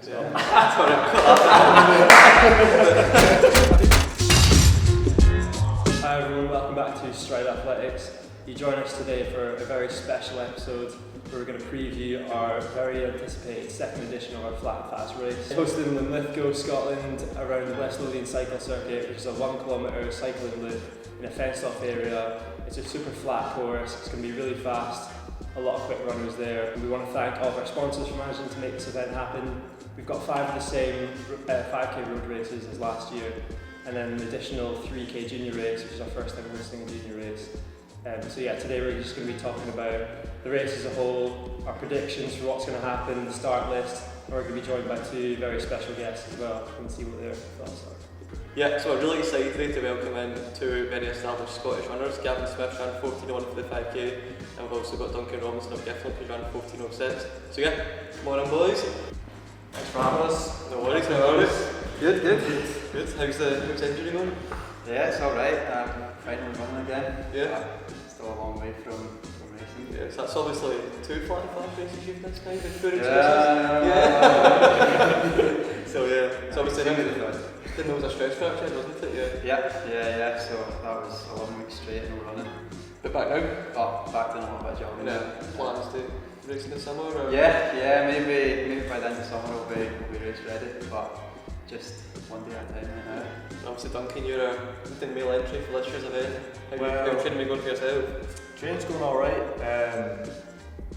So. Yeah. Hi everyone, welcome back to Stride Athletics. You join us today for a very special episode where we're going to preview our very anticipated second edition of our flat and fast race. Hosted in Linlithgow, Scotland, around the West Lothian cycle circuit, which is a 1 kilometre cycling loop in a fenced off area. It's a super flat course, it's going to be really fast, a lot of quick runners there. And we want to thank all of our sponsors for managing to make this event happen. We've got 5 of the same 5k road races as last year, and then an additional 3k junior race, which is our first time hosting a junior race. So yeah, today we're just going to be talking about the race as a whole, our predictions for what's going to happen, the start list, and we're going to be joined by 2 very special guests as well, and see what their thoughts are. Yeah, so I'm really excited today to welcome in 2 very established Scottish runners. Gavin Smith ran 14:01 for the 5k, and we've also got Duncan Robinson of Gifton who's ran 14:06. So yeah, come on in boys. Thanks for having us. No worries, no worries. Good. Good. How's the injury going? Yeah, it's alright. Finally running again. Yeah. Still a long way from racing. Yeah, so that's obviously 2 flat and fast races you've missed now, big 4 races. Yeah. So yeah, so obviously didn't know it was a stress fracture, wasn't it? Yeah. So that was 11 weeks straight, no running. But back now? Oh, back to a little bit of jogging. Yeah. Plans to race in the summer? Or? Yeah. Maybe by the end of summer we'll be race ready, but just one day at a time right now. Obviously, Duncan, you're a mail entry for this year's event. How's training been going for yourself? Training's going alright.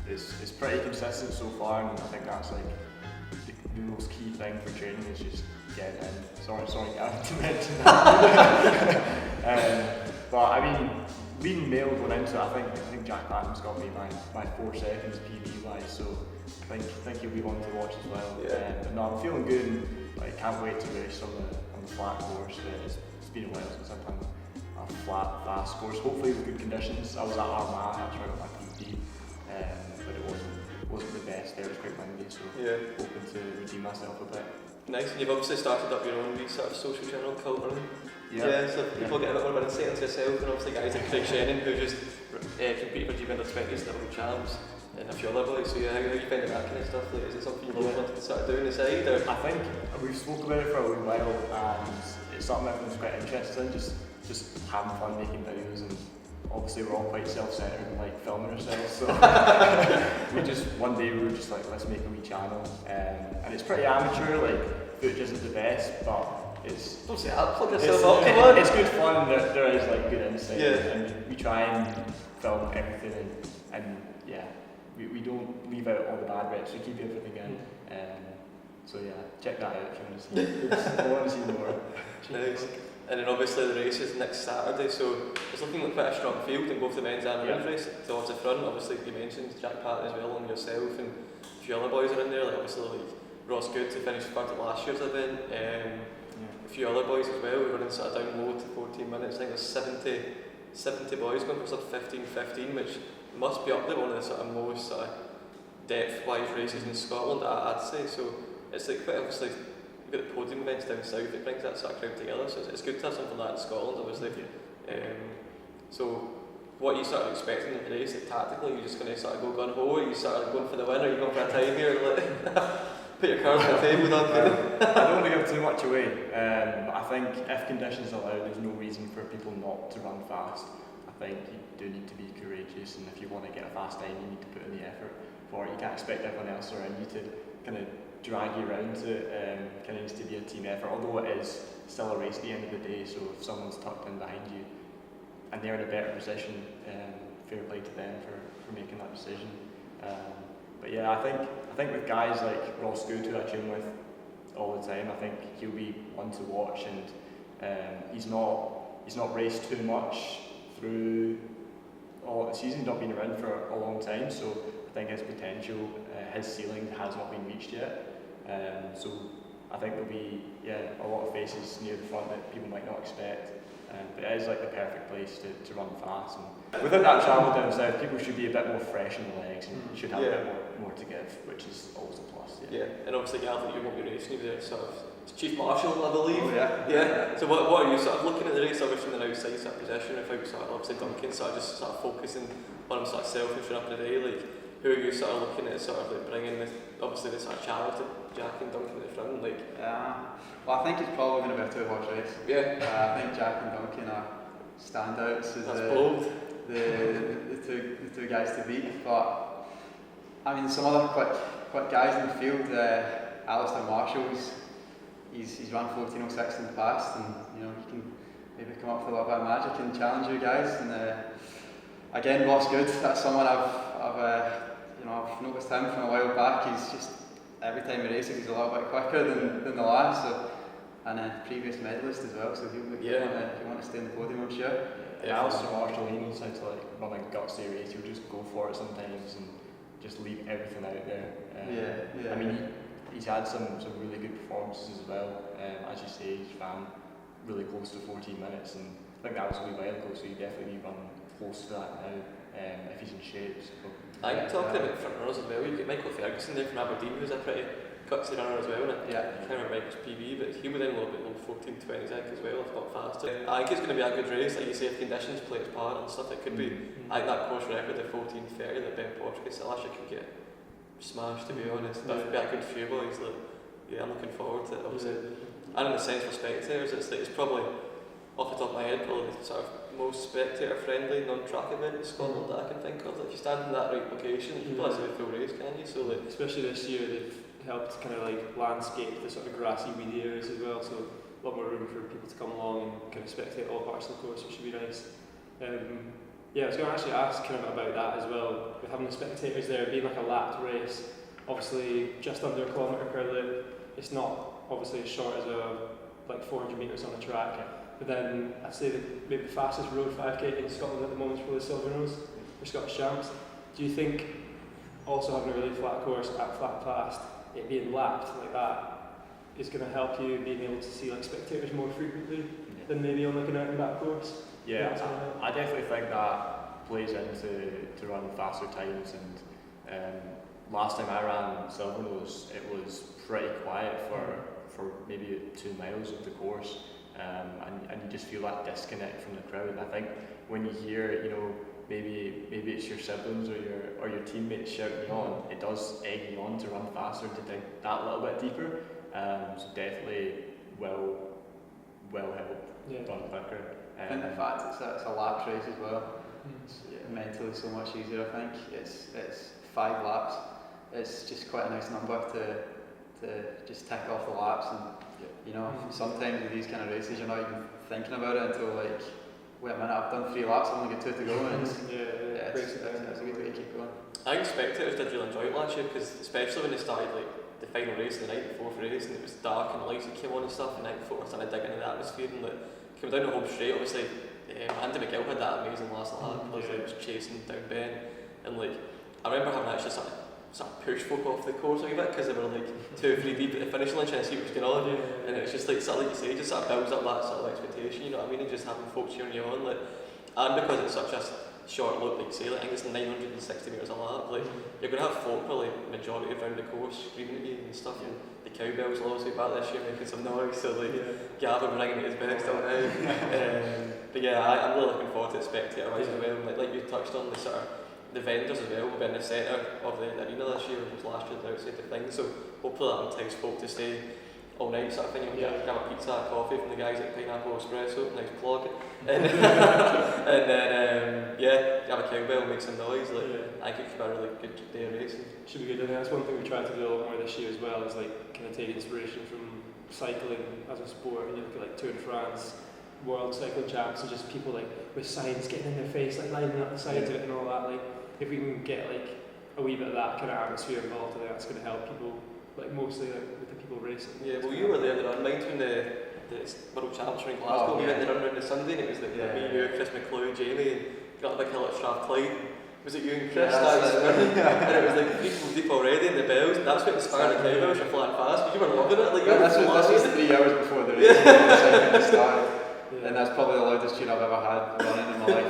It's pretty consistent so far, and I think that's like the most key thing for training is just getting in. Sorry, Gavin, to mention that. But I mean, leading mail going into it, I think Jack Adams got me my 4 seconds PB wise, so I think he'll be one to watch as well. Yeah. But no, I'm feeling good, and like can't wait to race on the flat course. It's been a while since I've done a flat, fast course. Hopefully with good conditions. I was at Armagh, that's where I got my PB, but it wasn't the best there. It was quite windy, so hoping to redeem myself a bit. Nice, and you've obviously started up your own sort of social channel, Cult Running. Yeah. So people get a bit more of an insight into yourself, and obviously guys like Craig Shannon who just competed for GB Under-20s level champs, and a few other boys. So yeah, how you finding that kind of stuff? Like, is it something you've always wanted to start doing aside? Or? I think we've spoken about it for a wee while, and it's something everyone's quite interested in, just having fun making videos, and obviously we're all quite self-centered and like filming ourselves, so one day we were just like, let's make a wee channel, and it's pretty amateur, like footage isn't the best, but it's don't say that, plug yourself up, come on. It's good fun, there is like good insight, yeah. And we try and film everything, and yeah, we don't leave out all the bad bits, we keep everything in. So yeah, check that out if you want to see more. Nice. And then obviously the race is next Saturday, so it's looking like quite a strong field in both the men's and the women's race. Towards the front, obviously you mentioned Jack Patton as well, and yourself, and a few other boys are in there, like obviously like Ross Good, who finished third at last year's event, a few other boys as well. We're running sort of down low to 14 minutes. I think there's 70 boys going for sort of 15:15, which must be up there, one of the sort of most sort of depth-wise races in Scotland, I'd say. So it's like quite obviously. We've got the podium events down south, it brings that sort of crowd together, so it's good to have something like that in Scotland, obviously. So what are you sort of expecting in the race? Like, tactically, are you just going to sort of go gun-ho, are you sort of going for the win, or are you going for a time here? Like, put your cards on the table, Duncan. I don't want to give too much away, but I think if conditions allow, there's no reason for people not to run fast. I think you do need to be courageous, and if you want to get a fast time, you need to put in the effort for it. You can't expect everyone else around you to kind of drag you around. Kind of needs to be a team effort, although it is still a race at the end of the day, so if someone's tucked in behind you and they're in a better position, fair play to them for making that decision. But yeah, I think with guys like Ross Good, who I train with all the time, I think he'll be one to watch, and he's not raced too much through all the season. He's not been around for a long time, so I think his potential, his ceiling has not been reached yet. So I think there'll be a lot of faces near the front that people might not expect. But it is like the perfect place to run fast. And without that travel down south, people should be a bit more fresh in the legs and should have a bit more to give, which is always a plus. Yeah, and obviously Gavin, you won't be racing, you were sort of Chief Marshal, I believe. Oh, yeah. So what are you sort of looking at the race, obviously from an outside sort of position, without sort of obviously Duncan sort of just sort of focusing on him sort of selfish up in the day, like who are you sort of looking at sort of like bringing the, obviously the sort of challenge that Jack and Duncan at the front? Like, well, I think it's probably going to be a two-horse race. yeah, I think Jack and Duncan are standouts as that's bold. the two guys to beat. But I mean, some other quick guys in the field. Alistair Marshall, he's run 14:06 in the past, and you know, he can maybe come up with a little bit of magic and challenge you guys. And again, Ross Good, that's someone I've noticed him from a while back. He's just every time he races, he's a little bit quicker than the last. So, and a previous medalist as well, so he'll want to stay in the podium, I'm sure. Yeah, Alistair Marshall, he knows how to like run a gutsy race. He'll just go for it sometimes and just leave everything out there. I mean, he's had some really good performances as well. As you say, he's ran really close to 14 minutes, and I think that was a wee while ago, so he definitely run close to that now if he's in shape. So, I'm talking about front runners as well. You've got Michael Ferguson there from Aberdeen, who's a pretty gutsy runner as well. And I can't remember Michael's PB, but he was in a little bit low 14:20 as well, if not faster. I think it's going to be a good race, like you say, if conditions play its part and stuff. It could be, I think that course record of 14:30 that Ben Portuguese last year could get smashed, to be honest. But it'd be a good few boys. Like, yeah, I'm looking forward to it, obviously. And in the sense for spectators, it's probably, off the top of my head, probably the sort of most spectator-friendly non-track event in Scotland that I can think of. Like, you stand in that right location, you can see the full race, can you? So, like, especially this year, they've helped kind of like landscape the sort of grassy, weedy areas as well. So a lot more room for people to come along and kind of spectate all parts of the course, which should be nice. Yeah, I was going to actually ask kind of about that as well. With having the spectators there, being like a lapped race, obviously just under a kilometre per loop. It's not obviously as short as like 400 metres on a track. But then I'd say that maybe the fastest road 5k in Scotland at the moment is probably Silver Nose for Scottish Champs. Do you think also having a really flat course at flat fast, it being lapped like that, is going to help you being able to see like spectators more frequently than maybe on like an out and back course? Yeah, I definitely think that plays into run faster times. And last time I ran Silver Nose, it was pretty quiet for maybe 2 miles of the course. And you just feel that disconnect from the crowd. And I think when you hear, you know, maybe it's your siblings or your teammates shouting you on, it does egg you on to run faster, to dig that little bit deeper. So definitely will help run quicker. And the fact it's a lap race as well, it's mentally so much easier. I think it's 5 laps. It's just quite a nice number to just tick off the laps. And you know, sometimes with these kind of races, you're not even thinking about it until like, wait a minute, I've done 3 laps, I've only got 2 to go, and it's a good way to keep going. I think spectators did really enjoy it last year, because especially when they started like the final race the night before the race, and it was dark and the lights that came on and stuff, and the night before we started digging into the atmosphere, and like came down the home straight. Obviously, Andy McGill had that amazing last lap because he was chasing down Ben, and like I remember having actually sort of push folk off the course a wee bit because they were like 2 or 3 deep at the finish line trying to see what was going on, and it was just like sort of like you say, just sort of builds up that sort of expectation, you know what I mean, and just having folk cheering you on, like, and because it's such a short loop, like you say, like, I think it's 960 metres a lap, like you're going to have folk probably majority around the course screaming at you and stuff, and the cowbells will obviously back this year making some noise, so like Gavin ringing at his best till now. But yeah, I'm really looking forward to the spectator wise as well, and like you touched on, the sort of the vendors as well will be in the centre of the arena this year, which was last year the outside the thing, so hopefully that entices folk to stay all night sort of thing. You can grab a pizza, a coffee from the guys at Pineapple Espresso, nice plug, and then have a cowbell, make some noise. Like, I think it could be a really good day of racing. Should be good. I think that's one thing we tried to do a lot more this year as well, is like kind of take inspiration from cycling as a sport. And you look at like Tour de France, World Cycling Champs, and just people like with signs getting in their face, like lining up the sides of it and all that. Like, if we can get like a wee bit of that kind of atmosphere involved, I think that's going to help people, like mostly like, with the people racing. Yeah, well, you were there the run, mind when the World Champs were in Glasgow, we went the run around the Sunday, and it was like me, you, Chris McLeod, Jamie, and got a big hill at Strathclyde. Was it you and Chris? And it was like 3 people deep already, and the bells, and that's what inspired the cowbells were flying fast, because you were loving it. Like, this was 3 hours before the race, the start. And that's probably the loudest tune I've ever had running in my life.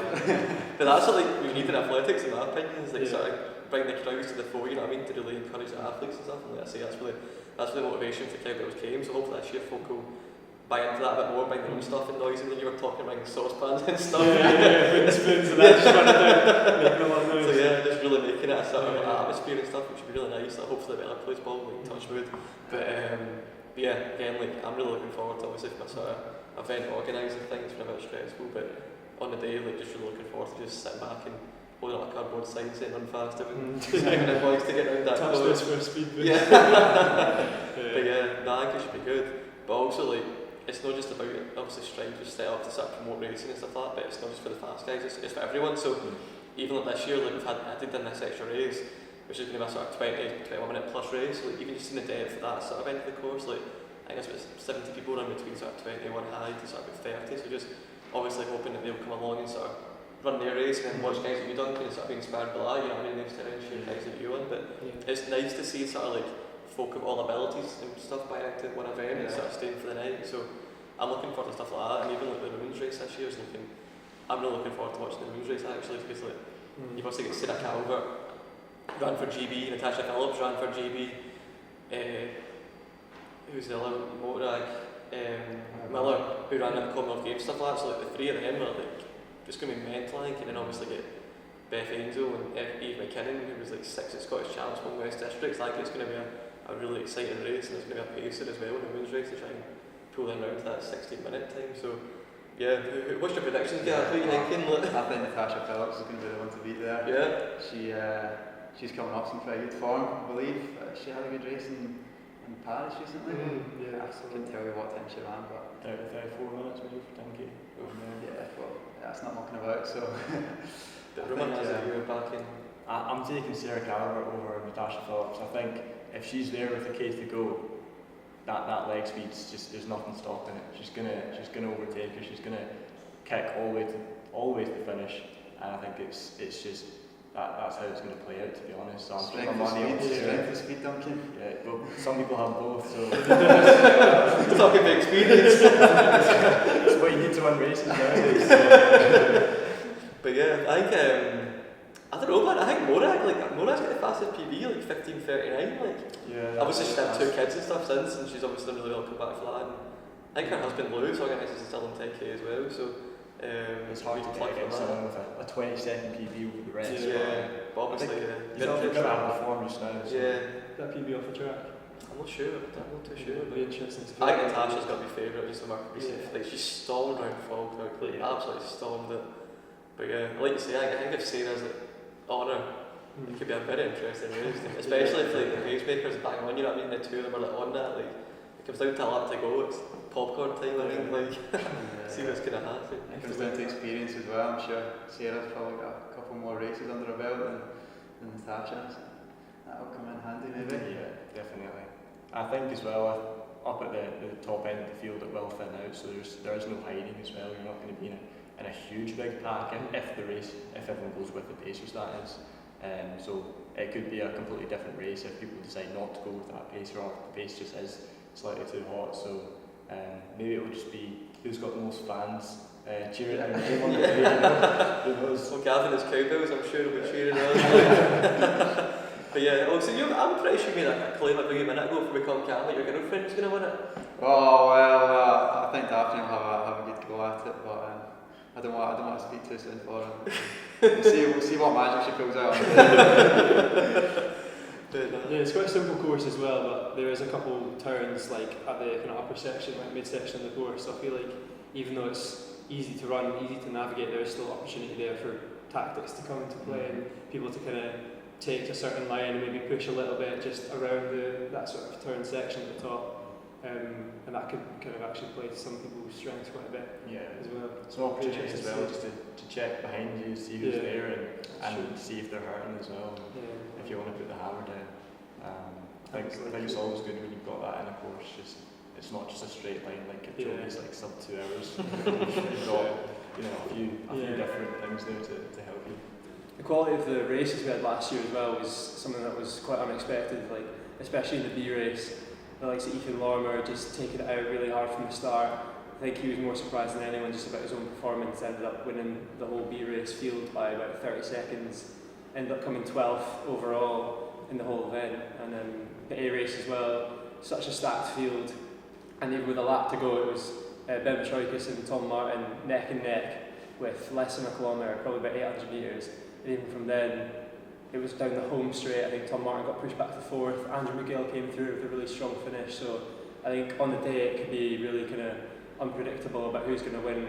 But that's what like, we need in athletics, in my opinion, is like sort of bring the crowds to the fore, you know what I mean, to really encourage the athletes and stuff. And like I say, that's where the motivation for the cowbells came. So hopefully this year folk will buy into that a bit more, bring their own stuff and noise. And then you were talking about saucepans and stuff. Spoons and that, just running down, making a lot of noise. So just really making it a sort of atmosphere and stuff, which would be really nice. So hopefully a better place ball, like touch wood. But yeah, again, like I'm really looking forward to obviously my sort of event organising things been a bit stressful, but on the day, like just really looking forward to just sitting back and holding up a cardboard sign saying run fast, giving the boys to get around that Touch close. this for a speed boost. Yeah. But yeah, no, I think it should be good. But also like, it's not just about obviously Stripe just set up to sort of promote racing and stuff like that, but it's not just for the fast guys, it's for everyone. So even like this year, like we've had added in this extra race, which is going to be a sort of 21 minute plus race. Like even just seeing the depth of that sort of end of the course, like I think it's about 70 people run between sort of 21 high to sort of about 30. So just obviously hoping that they'll come along and sort of run their race and then watch guys like you done and sort of be inspired by that, you know what I mean, next time shooting guys like you on. But it's nice to see sort of like folk of all abilities and stuff buying into one event and sort of staying for the night. So I'm looking forward to stuff like that, and even like the women's race this year is looking. I'm really looking forward to watching the women's race actually, because like you've also got Sarah Calvert ran for GB, Natasha Phillips ran for GB. Who's the other motorrag? Miller, who ran at the Commonwealth Games, stuff like that. So like the three of them are like just going to be mental, I think. And then obviously get Beth Angel and Eve McKinnon, who was like 6th at Scottish Champs from West Districts. I think it's going to be a really exciting race, and it's going to be a pacer as well in the women's race to try and pull them around to that 16-minute time. So yeah, what's your predictions, Gav? What are you thinking? I think Natasha Phillips is going to be the one to beat there. Yeah. She's coming off some pretty good form, I believe. She had a good race in Paris recently. Yeah, I couldn't tell you what time she ran, but 34 minutes maybe for Duncan. yeah, well, that's not mucking about, so. But rumour has it you were back in. I'm taking Sarah Calvert over Natasha Phillips. I think if she's there with a case to go, that leg speed's just, there's nothing stopping it. She's gonna overtake her. She's gonna kick all the way to the finish, and I think it's just that's how it's going to play out, to be honest. So I'm putting my money on strength and speed, Duncan. Yeah, well, some people have both, so Talking about experience. it's what you need to win races nowadays. But yeah, I think I don't know, man. I think Morag's got the fastest PB, like 15:39. Like, yeah. obviously she's had 2 kids and stuff since, and she's obviously done really well come back for that. And I think her husband Lewis organises the still in 10k as well. So. It's hard to play against someone with a 20-second PB over the rest. Yeah, but obviously, you've got to have the form just now. So. Yeah. That PB off the track. I'm not sure. I'm not too sure. It'll be interesting to I think Natasha's got to be favourite just from her recent. Like she stormed round Falkirk, like absolutely stormed it. But yeah, like you say, I think if Sarah's like on her, it could be a very interesting race, especially if like the pacemakers bang on. You know what I mean? The two of them are like on that. Like it comes down to a lap to go. It's popcorn time. I mean, like see what's gonna happen. It comes down to experience as well. I'm sure Sarah's probably got a couple more races under her belt than Natasha. So that'll come in handy maybe. Yeah, definitely. I think as well up at the top end of the field it will thin out, so there is no hiding as well. You're not going to be in a huge big pack if everyone goes with the pacers, that is. So it could be a completely different race if people decide not to go with that pacer, or if the pace just is slightly too hot. So maybe it will just be who's got the most fans cheering their name on the day. Who knows? Well, Gavin is cowbells, I'm sure he'll be cheering us. But yeah, I'm pretty sure you made a claim about a minute ago before we come Cam that your girlfriend was going to win it. Oh well, I think Daphne will have a good go at it, but I don't want to speak too soon for her. We'll see what magic she pulls out. Yeah, it's quite a simple course as well, but there is a couple turns like at the kind of upper section, like mid section of the course. So I feel like even though it's easy to run, easy to navigate, there is still opportunity there for tactics to come into play and people to kind of take a certain line and maybe push a little bit just around that sort of turn section at the top. And that could kind of actually play to some people's strengths quite a bit as well. It's an opportunity as well just to check behind you, see who's there and see if they're hurting as well. If you want to put the hammer down. I think it's always good when you've got that in a course. It's not just a straight line like Kipchoge's like sub 2 hours. You've got a few different things there to help you. The quality of the races we had last year as well was something that was quite unexpected, like especially in the B race. The likes of Ethan Lorimer just taking it out really hard from the start. I think he was more surprised than anyone just about his own performance. Ended up winning the whole B race field by about 30 seconds. Ended up coming 12th overall in the whole event. And then the A race as well, such a stacked field. And even with a lap to go, it was Ben Petroikis and Tom Martin neck and neck with less than a kilometre, probably about 800 metres. And even from then, it was down the home straight. I think Tom Martin got pushed back to 4th. Andrew McGill came through with a really strong finish. So I think on the day it can be really kind of unpredictable about who's going to win.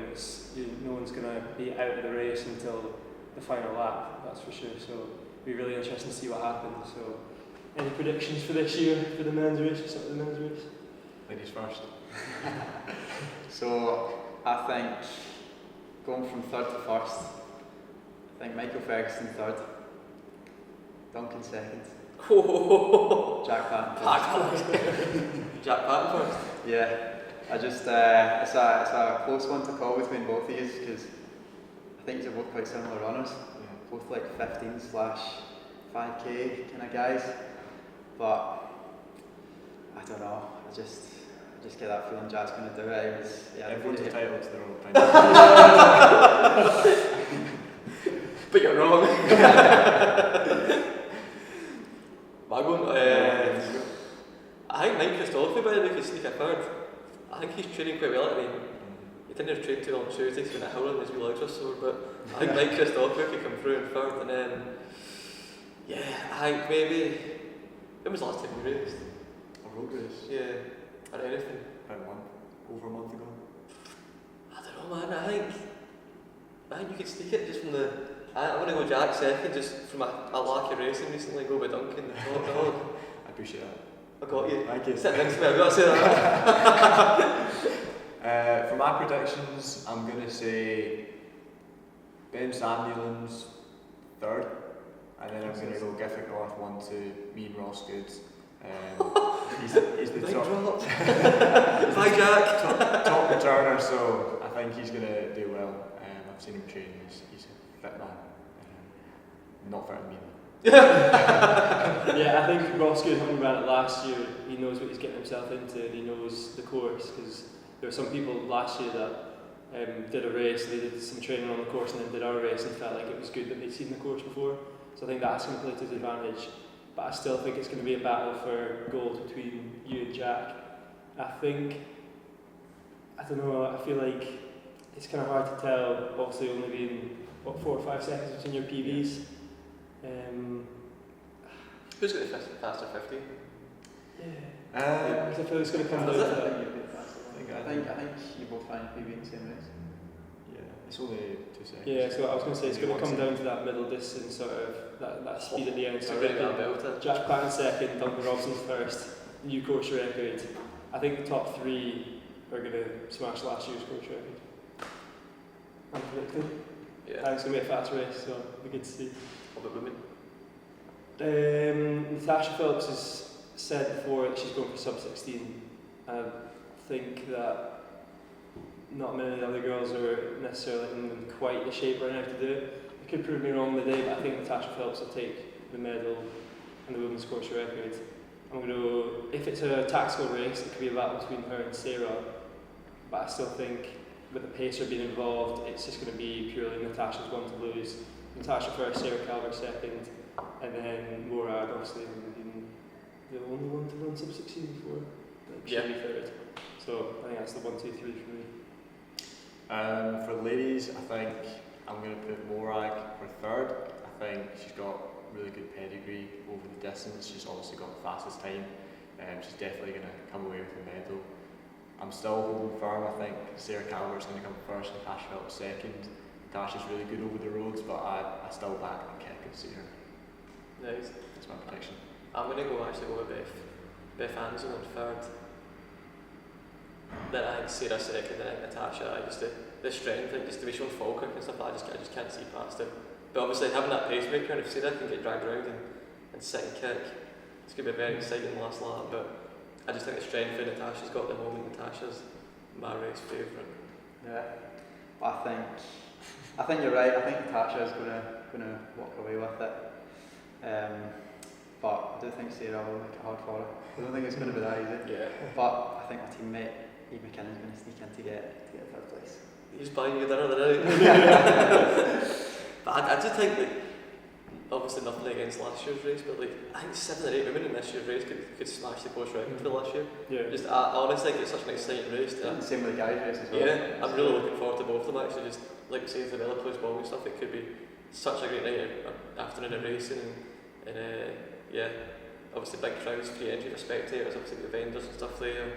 No one's going to be out of the race until the final lap, that's for sure. So it'll be really interesting to see what happens. So any predictions for this year for the men's race? Start with the men's race. Ladies first. So I think going from third to first, I think Michael Ferguson third, Duncan second, Jack Patton first. Jack Patton first. Yeah, I just it's a close one to call between both of you because I think you're both quite similar runners, both like 15/5k kind of guys, but I don't know. I just get that feeling Jack's going to do it. Everyone's entitled to their own opinion. But you're wrong. Magon, I think Mike Christopher, by the way, could sneak a third. I think he's training quite well. I mean, he didn't train too long on Tuesday, so when it howling his wee legs are sore, but I think Mike Christopher could come through in third, and then, yeah, I think maybe, when was the last time we raced? A road race? Yeah, or anything. About over a month ago. I don't know, man. I think you could sneak it just from the. I'm going to go Jack second, just from a lack of racing recently. Go with Duncan, the top dog. I appreciate that. I got you. Thank you. Sit next to me. I've got to say that. For my predictions, I'm going to say Ben Sandilands third, and then I'm going to go Gifford North 1, 2, me and Ross Goods. He's the top returner, so I think he's going to do well. I've seen him train, he's a fit man. Not fit me though. Yeah, I think Ross Good, having ran it last year, he knows what he's getting himself into and he knows the course, because there were some people last year that did a race, they did some training on the course and then did our race and felt like it was good that they'd seen the course before. So I think that's going to play to his advantage. But I still think it's going to be a battle for gold between you and Jack. I don't know, I feel like it's kind of hard to tell, obviously only being, 4 or 5 seconds between your PBs. Who's got the faster 50? Because I feel it's going to come down to that. I think you both find PB in the same race. Yeah, it's only 2 seconds. Yeah, so I was going to say it's going to come down to that middle distance, sort of that speed at the end. So Jack Patton second, Duncan Robinson first, new course record. I think the top 3 are going to smash last year's course record. I'm predicting. Yeah. I think it's going to be a fast race, so it'll be good to see. What about women? Natasha Phillips has said before that she's going for sub 16. I think that not many of the other girls are necessarily in quite the shape right now to do it. It could prove me wrong the day, but I think Natasha Phillips will take the medal and the women's course record. I'm going to, if it's a tactical race, it could be a battle between her and Sarah, but I still think with the pacer being involved, it's just going to be purely Natasha's one to lose. Natasha first, Sarah Calvert second, and then Morag obviously being the only one to run sub 16 before. She'll be third. So I think that's the 1, 2, 3 for me. For the ladies, I think I'm going to put Morag for third. I think she's got really good pedigree over the distance. She's obviously got the fastest time. She's definitely going to come away with the medal. I'm still holding firm. I think Sarah Calvert's going to come first, Natasha Phillips second. Natasha's really good over the roads, but I still back and kick and see her. Nice. That's my prediction. I'm going to go with Beth Ansel in third. Then I think Sarah second, and I think Natasha. Just the strength, just to be shown Falkirk and stuff, I just can't see past it. But obviously having that pacemaker, and if Sarah can get dragged around and sit and kick, it's going to be a very exciting last lap. But I just think the strength that Natasha's got at the moment, Natasha's my race favourite. Yeah, but I think you're right. I think Natasha is gonna walk away with it. But I do think Sarah will make it hard for her. I don't think it's going to be that easy. Yeah. But I think my teammate Eve McKinnon's going to sneak in to get third place. He's buying you dinner the night. But I just think obviously nothing against last year's race, but I think 7 or 8 women in this year's race could smash the course record for last year. Yeah. Just I honestly think it's such an exciting race. Same with the guys' race as well. Yeah, I'm really looking forward to both of them actually. Just like say the Velaplus ball and stuff, it could be such a great night afternoon of racing and yeah, obviously big crowds, free entry for spectators, obviously the vendors and stuff there.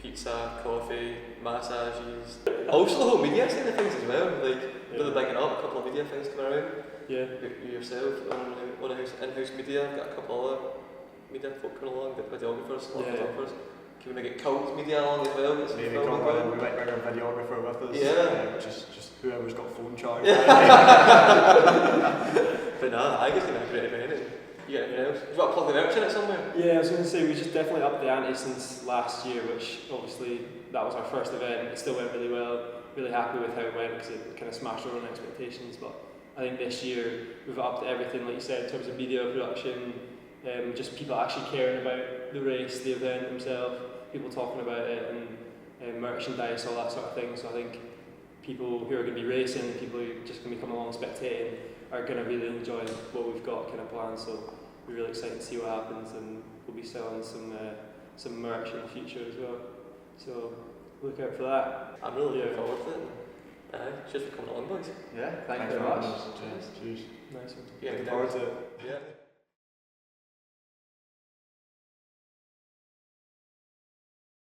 pizza, coffee, massages. Also the whole media side of things as well, like really bigging up, a couple of media things coming around. Yeah. You yourself on in-house media, got a couple other media folk coming along, the videographers, photographers. Can we get cult media along as well? Maybe we might bring our videographer with us. Yeah. Just whoever's got phone charge. Yeah. But nah, I guess it's a great event. You got anything else? You got to plug the merch in it somewhere? Yeah, I was going to say we just definitely upped the ante since last year, which obviously that was our first event. It still went really well. Really happy with how it went because it kind of smashed our own expectations. But I think this year we've upped everything, like you said, in terms of video production, just people actually caring about the race, the event themselves, people talking about it, and merchandise, all that sort of thing. So I think people who are going to be racing, people who are just going to be coming along spectating, are going to really enjoy what we've got kind of planned. So we're really excited to see what happens, and we'll be selling some merch in the future as well. So look out for that. I'm really looking forward to it. Cheers for coming along, boys. Yeah, thank you Thanks very for much. having us. Cheers. Nice one. Yeah, Looking forward to it. Yeah.